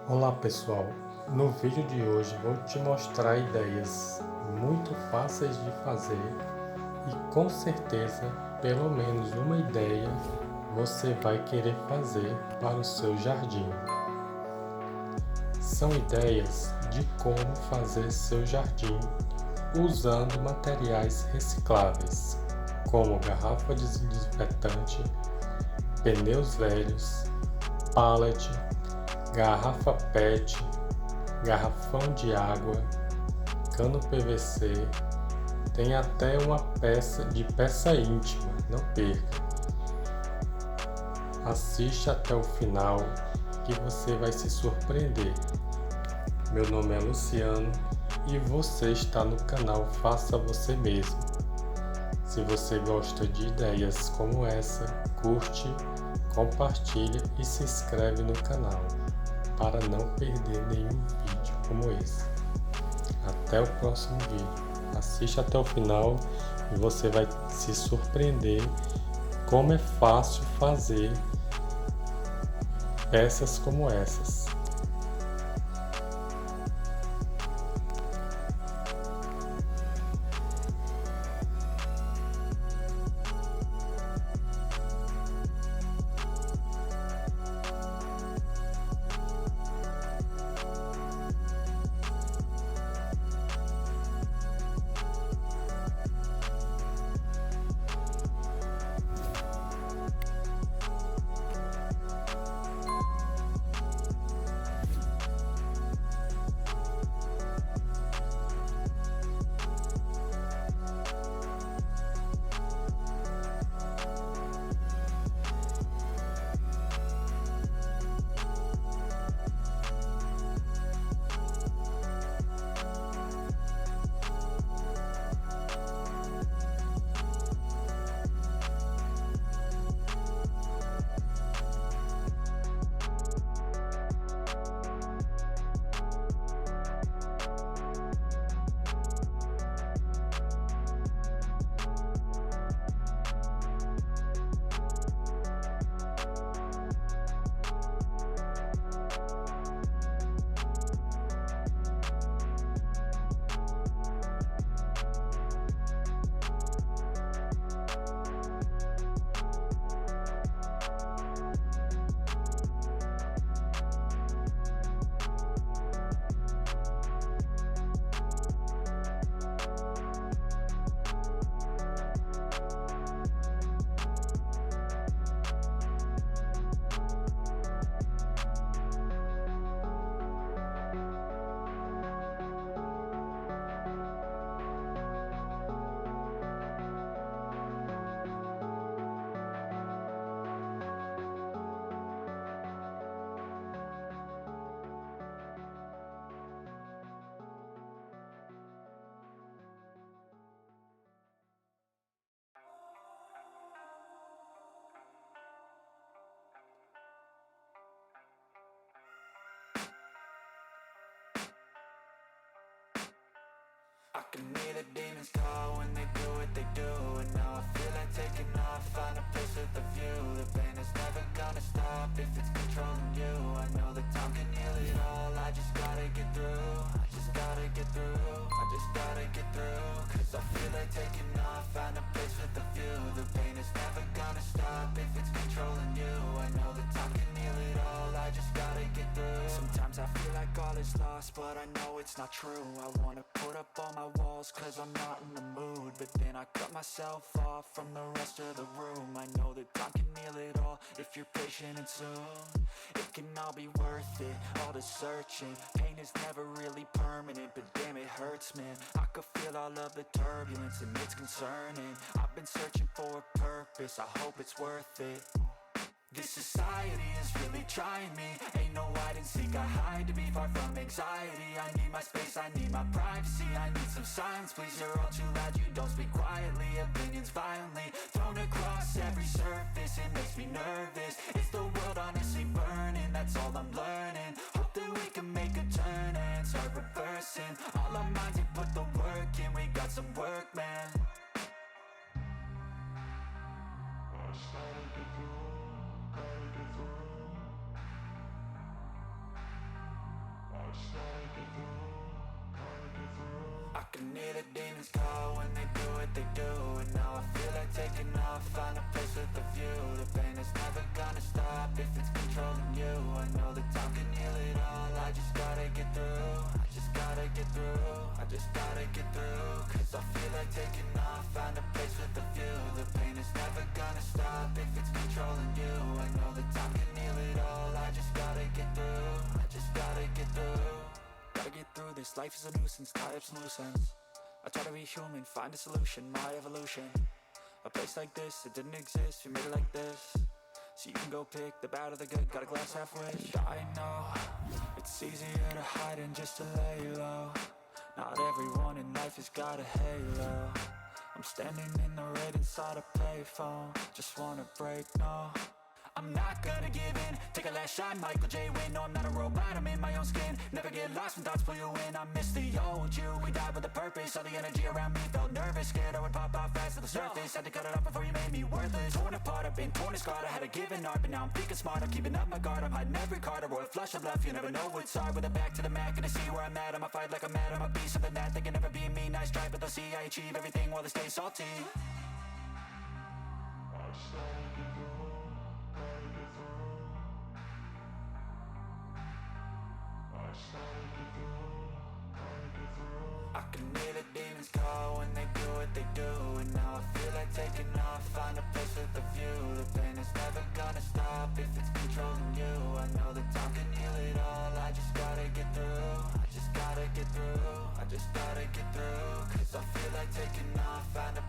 Olá pessoal, no vídeo de hoje vou te mostrar ideias muito fáceis de fazer e com certeza pelo menos uma ideia você vai querer fazer para o seu jardim. São ideias de como fazer seu jardim usando materiais recicláveis, como garrafa de desinfetante, pneus velhos, pallet, garrafa PET, garrafão de água, cano PVC, tem até uma peça íntima, não perca. Assiste até o final que você vai se surpreender. Meu nome é Luciano e você está no canal Faça Você Mesmo. Se você gosta de ideias como essa, curte, compartilha e se inscreve no canal para não perder nenhum vídeo como esse. Até o próximo vídeo. Assiste até o final e você vai se surpreender como é fácil fazer peças como essas. I can hear the demons call when they do what they do. And now I feel like taking off, find a place with a view. The pain is never gonna stop if it's controlling you. I know that time can heal it all, I just gotta get through. I just gotta get through, I just gotta get through. Cause I feel like taking off, find a place with a view. The pain is never gonna stop if it's controlling you. I know that time can heal it all, I just gotta get through. Sometimes I feel like all is lost, but I know it's not true. I wanna put up all my walls cause I'm not in the mood, but then I cut myself off from the rest of the room. I know that time can heal it all if you're patient and soon it can all be worth it, all the searching. Pain is never really permanent, but damn it hurts, man. I could feel all of the turbulence and it's concerning. I've been searching for a purpose, I hope it's worth it. This society is really trying me. Ain't no hide and seek, I hide to be far from anxiety. I need my space, I need my privacy. I need some silence, please, you're all too loud. You don't speak quietly, opinions violently thrown across every surface. It makes me nervous, it's the world honestly burning. That's all I'm learning, hope that we can make a turn and start reversing. All our minds, we put the work in, we got some work, man. if it's controlling you. I know that time can heal it all. I just gotta get through. I just gotta get through. I just gotta get through. Cause I feel like taking off. Find a place with a view. The pain is never gonna stop if it's controlling you. I know that time can heal it all. I just gotta get through. I just gotta get through. Gotta get through this. Life is a nuisance. Tie up some loose ends. I try to be human. Find a solution. My evolution. A place like this, it didn't exist. We made it like this. So you can go pick the bad or the good. Got a glass halfway. I know it's easier to hide than just to lay low. Not everyone in life has got a halo. I'm standing in the red inside a payphone. Just wanna break, no, I'm not gonna give in. Take a last shot, Michael J. Win. No, I'm not a robot, I'm in my own skin. Never get lost when thoughts pull you in. I miss the old you, we died with a purpose. All the energy around me felt nervous. Scared I would pop off fast to the surface. Had to cut it off before you made me worthless. Torn apart, I've been torn and scarred. I had a given art, but now I'm thinking smart. I'm keeping up my guard, I'm hiding every card. A royal flush of love, you never know what's hard. With a back to the mat, gonna see where I'm at. I'ma fight like I'm mad, I'ma be something that they can never be me. Nice try, but they'll see I achieve everything while they stay salty. I can hear the demons call when they do what they do. And now I feel like taking off, find a place with a view. The pain is never gonna stop if it's controlling you. I know that time can heal it all. I just gotta get through. I just gotta get through. I just gotta get through. Cause I feel like taking off, find a